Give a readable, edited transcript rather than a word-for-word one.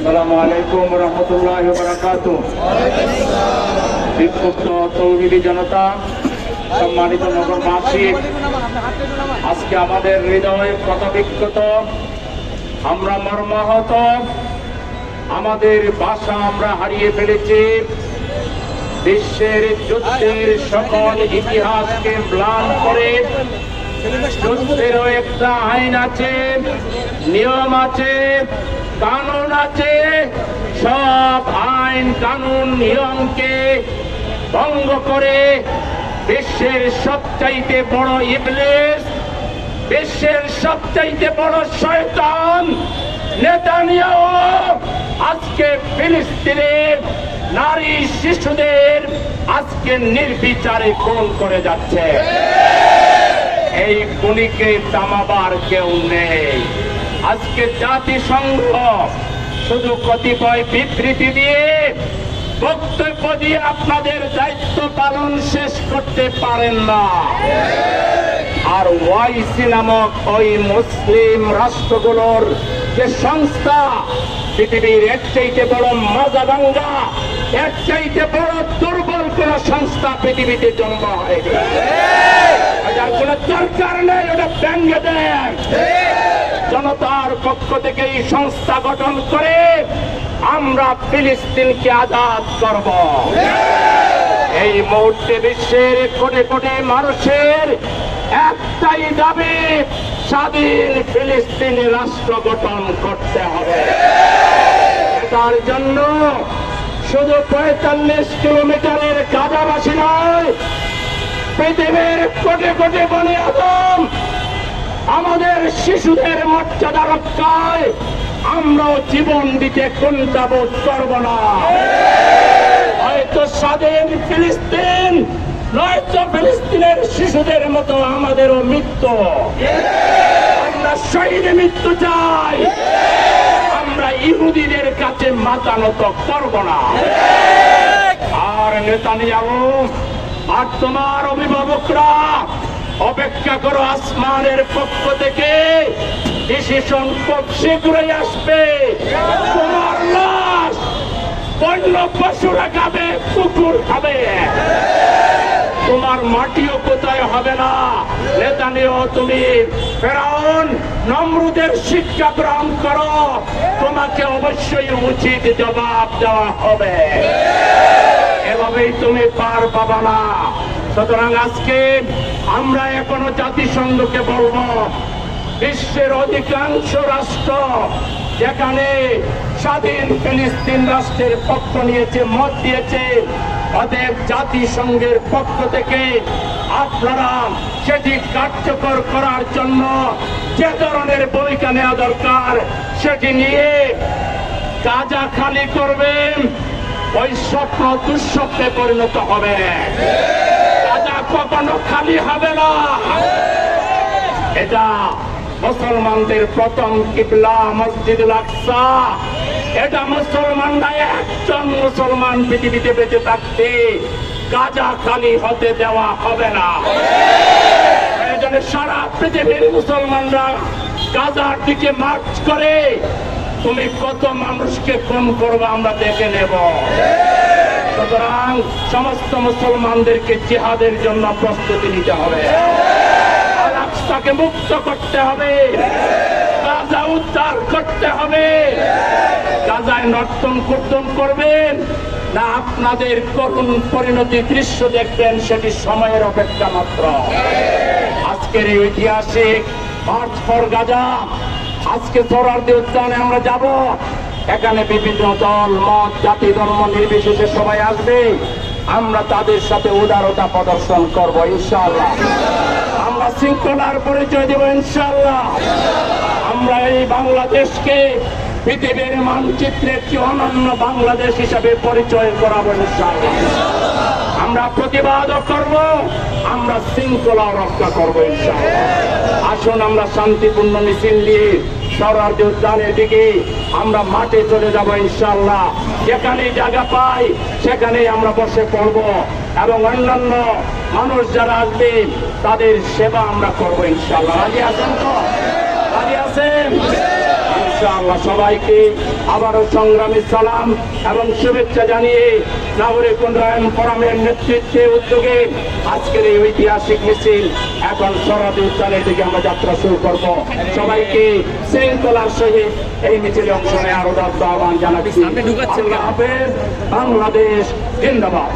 আসসালামু আলাইকুম রহমতুল্লাহি ওয়া বারাকাতুহু। বিক্ষুব্ধ তৌহিদি জনতা, সম্মানিত নগরবাসী, আজকে আমাদের হৃদয় ক্ষতবিক্ষত, আমরা মর্মাহত, আমাদের ভাষা আমরা হারিয়ে ফেলেছি। বিশ্বের যুদ্ধের সকল ইতিহাসকে ম্লান করে যুদ্ধেরও একটা আইন আছে, নিয়ম আছে, কানুন আছে। সব আইন কানুন নিয়মকে ভঙ্গ করে বিশ্বের সবচাইতে বড় ইবলিস, বিশ্বের সবচাইতে বড় শয়তান নেতানিয়াহু আজকে ফিলিস্তিনের নারী শিশুদের আজকে নির্বিচারে খুন করে যাচ্ছে। এই খুনিকে থামাবার কেউ নেই। আজকে জাতিসংঘ শুধু কতিপয় বিবৃতি দিয়ে, বক্তব্য দিয়ে আপনাদের দায়িত্ব পালন শেষ করতে পারেন না। আর ওআইসি নামক ওই মুসলিম রাষ্ট্রগুলোর যে সংস্থা, পৃথিবীর এর চাইতে বড় মাজাবাঙ্গা, এর চাইতে বড় দুর্বল কোন সংস্থা পৃথিবীতে জন্ম হয়নি। যার কোন দরকার নেই, ওটা ভেঙে দেন। জনতার পক্ষ থেকে এই সংস্থা গঠন করে আমরা ফিলিস্তিনকে আজাদ করব। এই মুহূর্তে বিশ্বের কোটি কোটি মানুষের একটাই দাবি, স্বাধীন ফিলিস্তিনি রাষ্ট্র গঠন করতে হবে। তার জন্য শুধু ৪৫ কিলোমিটারের গাজাবাসী নয়, পৃথিবীর কোটি কোটি বনি আদম, আমাদের শিশুদের মর্যাদা রক্ষায় আমরাও জীবন দিতে কুণ্ঠাবোধ করব না। হয়তো স্বাধীন ফিলিস্তিন, নয়তো ফিলিস্তিনের শিশুদের মতো আমাদেরও মৃত্যু। আমরা শহীদ মৃত্যু চাই, আমরা ইহুদিদের কাছে মাথা নত করব না। আর নেতানিয়াহু আর তোমার অভিভাবকরা অপেক্ষা করো, আসমানের পক্ষ থেকে ডিসিশন খুব শীঘ্রই আসবে। তোমার লাশ বন্য পশুরা খাবে, কুকুর খাবে, তোমার মাটিও কোথায় হবে না। নেতানিয়াহু, তুমি ফেরাউন নমরুদের শিক্ষা গ্রহণ করো, তোমাকে অবশ্যই উচিত জবাব দেওয়া হবে। এভাবেই তুমি পার পাবা না। সুতরাং আজকে আমরা এখনো জাতিসংঘকে বলবো, বিশ্বের অধিকাংশ রাষ্ট্র যেখানে স্বাধীন ফিলিস্তিন রাষ্ট্রের পক্ষ নিয়েছে, মত দিয়েছে, অতএব জাতিসংঘের পক্ষ থেকে আপনারা সেটি কার্যকর করার জন্য যে ধরনের ভূমিকা নেওয়া দরকার সেটি নিয়ে গাজা খালি করবেন। ওই স্বপ্ন দুঃস্বপ্নে পরিণত হবে। গাজা কখনো খালি হবে না। এটা মুসলমানদের প্রথম কিবলা মসজিদুল আকসা। এটা মুসলমানরা একজন মুসলমান পৃথিবীতে বেঁচে থাকতে গাজা খালি হতে দেওয়া হবে না। এজন্য সারা পৃথিবীর মুসলমানরা গাজার দিকে মার্চ করে তুমি কত মানুষকে খুন করবে আমরা দেখে নেব। সুতরাং সমস্ত মুসলমানদেরকে জিহাদের জন্য প্রস্তুতি নিতে হবে। আল-আকসাকে মুক্ত করতে হবে, গাজা উদ্ধার করতে হবে। গাজায় নর্তন কীর্তন করবেন না আপনাদের করুণ পরিণতি দৃশ্য দেখবেন, সেটি সময়ের অপেক্ষা মাত্র। আজকের এই ঐতিহাসিক মার্চ ফর গাজা, আজকে সোহরাওয়ার্দী উদ্যানে আমরা যাব। এখানে বিভিন্ন দল, মত, জাতি, ধর্ম নির্বিশেষে সবাই আসবে। আমরা তাদের সাথে উদারতা প্রদর্শন করব ইনশাআল্লাহ। আমরা শৃঙ্খলার পরিচয় দেব ইনশাআল্লাহ। আমরা এই বাংলাদেশকে পৃথিবীর মানচিত্রে একটি অনন্য বাংলাদেশ হিসাবে পরিচয় করাবো ইনশাআল্লাহ। আমরা প্রতিবাদও করব, আমরা শৃঙ্খলা রক্ষা করবো ইনশাআল্লাহ। আসুন আমরা শান্তিপূর্ণ মিছিল নিয়ে সোহরাওয়ার্দী উদ্যানের দিকে আমরা মাঠে চলে যাব ইনশাআল্লাহ। যেখানে জায়গা পাই সেখানেই আমরা বসে পড়ব এবং অন্যান্য মানুষ যারা আসবে তাদের সেবা আমরা করবো ইনশাআল্লাহ। রাজি আছেন তো? রাজি আছেন? ইনশাআল্লাহ সবাইকে আবারও সংগ্রামী সালাম এবং শুভেচ্ছা জানিয়ে নাগরিক উন্নয়ন ফোরামের নেতৃত্বে উদ্যোগে আজকের এই ঐতিহাসিক মিছিল এখন সরাদি উদ্যানের দিকে আমরা যাত্রা শুরু করব। সবাইকে শৃঙ্খলার সহিত এই মিছিলে অংশ নেওয়ার আহ্বান জানাচ্ছি। আল্লাহ হাফেজ। বাংলাদেশ জিন্দাবাদ।